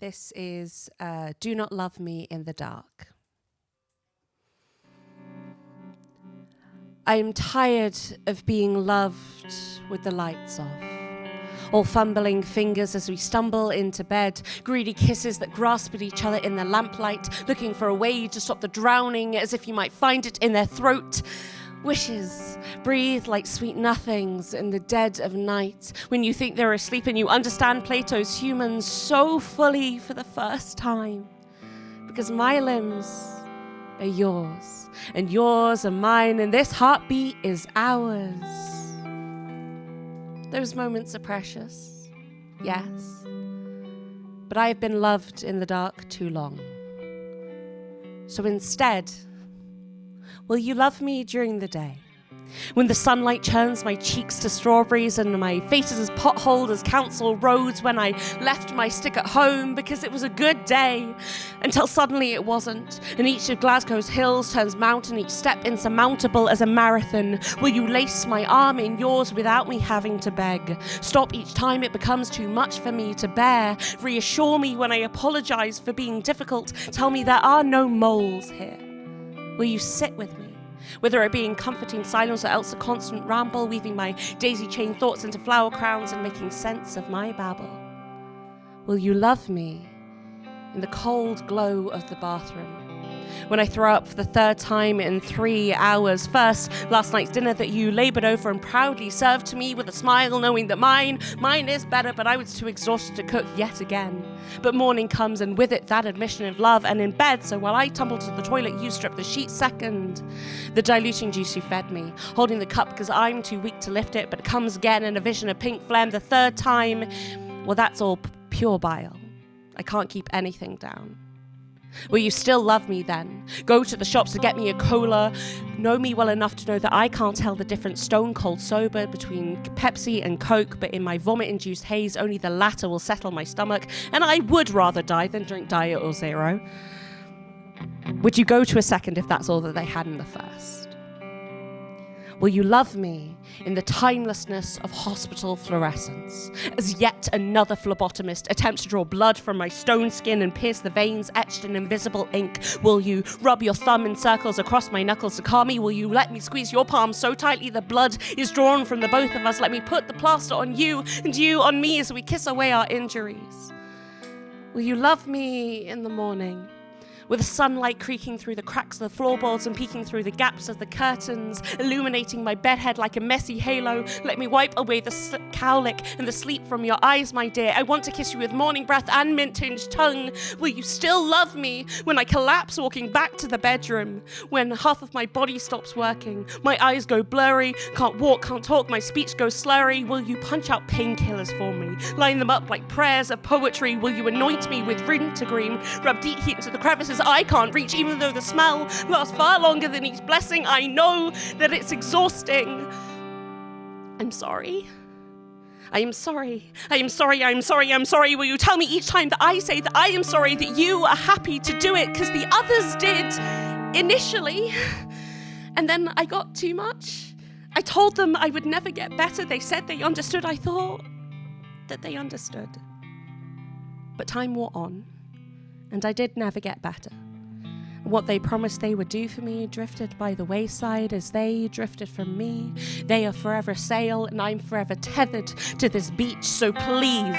This is Do Not Love Me in the Dark. I am tired of being loved with the lights off. All fumbling fingers as we stumble into bed, greedy kisses that grasp at each other in the lamplight, looking for a way to stop the drowning as if you might find it in their throat. Wishes breathe like sweet nothings in the dead of night, when you think they're asleep and you understand Plato's humans so fully for the first time. Because my limbs are yours, and yours are mine, and this heartbeat is ours. Those moments are precious, yes, but I have been loved in the dark too long. So instead, will you love me during the day? When the sunlight turns my cheeks to strawberries and my face is as potholed as council roads when I left my stick at home because it was a good day, until suddenly it wasn't, and each of Glasgow's hills turns mountain, each step insurmountable as a marathon. Will you lace my arm in yours without me having to beg? Stop each time it becomes too much for me to bear. Reassure me when I apologize for being difficult. Tell me there are no moles here. Will you sit with me? Whether it be in comforting silence or else a constant ramble, weaving my daisy-chained thoughts into flower crowns and making sense of my babble. Will you love me in the cold glow of the bathroom? When I throw up for the third time in 3 hours. First, last night's dinner that you labored over and proudly served to me with a smile, knowing that mine is better, but I was too exhausted to cook yet again. But morning comes, and with it that admission of love, and in bed, so while I tumble to the toilet, you strip the sheet second. The diluting juice you fed me, holding the cup because I'm too weak to lift it, but it comes again in a vision of pink phlegm the third time. Well, that's all pure bile. I can't keep anything down. Will you still love me then? Go to the shops to get me a cola. Know me well enough to know that I can't tell the difference stone cold sober between Pepsi and Coke, but in my vomit-induced haze, only the latter will settle my stomach, and I would rather die than drink Diet or Zero. Would you go to a second if that's all that they had in the first? Will you love me in the timelessness of hospital fluorescence, as yet another phlebotomist attempts to draw blood from my stone skin and pierce the veins etched in invisible ink? Will you rub your thumb in circles across my knuckles to calm me? Will you let me squeeze your palm so tightly the blood is drawn from the both of us? Let me put the plaster on you and you on me as we kiss away our injuries. Will you love me in the morning, with the sunlight creaking through the cracks of the floorboards and peeking through the gaps of the curtains, illuminating my bedhead like a messy halo? Let me wipe away the cowlick and the sleep from your eyes, my dear. I want to kiss you with morning breath and mint-tinged tongue. Will you still love me when I collapse walking back to the bedroom? When half of my body stops working, my eyes go blurry, can't walk, can't talk, my speech goes slurry? Will you punch out painkillers for me, line them up like prayers of poetry? Will you anoint me with wintergreen, rub deep heat into the crevices I can't reach, even though the smell lasts far longer than each blessing? I know that it's exhausting. I'm sorry. I am sorry. I am sorry. I am sorry. I'm sorry. Will you tell me each time that I say that I am sorry that you are happy to do it because the others did initially? And then I got too much. I told them I would never get better. They said they understood. I thought that they understood. But time wore on, and I did never get better. What they promised they would do for me drifted by the wayside as they drifted from me. They are forever sail, and I'm forever tethered to this beach. So please,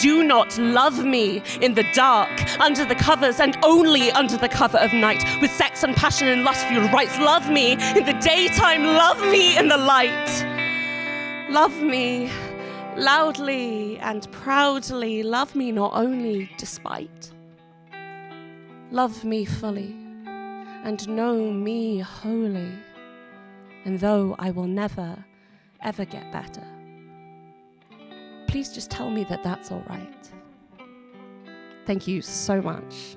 do not love me in the dark, under the covers, and only under the cover of night, with sex and passion and lust-fueled rights. Love me in the daytime, love me in the light. Love me loudly and proudly. Love me not only despite. Love me fully, and know me wholly, and though I will never, ever get better, please just tell me that that's all right. Thank you so much.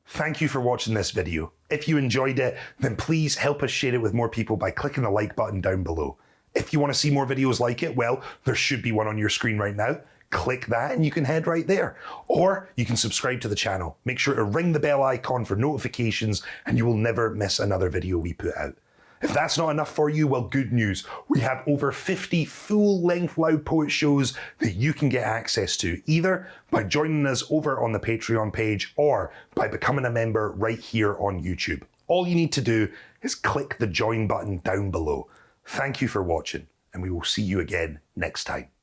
Thank you for watching this video. If you enjoyed it, then please help us share it with more people by clicking the like button down below. If you want to see more videos like it, well, there should be one on your screen right now. Click that and you can head right there. Or you can subscribe to the channel. Make sure to ring the bell icon for notifications and you will never miss another video we put out. If that's not enough for you, well, good news. We have over 50 full-length Loud Poet shows that you can get access to, either by joining us over on the Patreon page or by becoming a member right here on YouTube. All you need to do is click the join button down below. Thank you for watching, and we will see you again next time.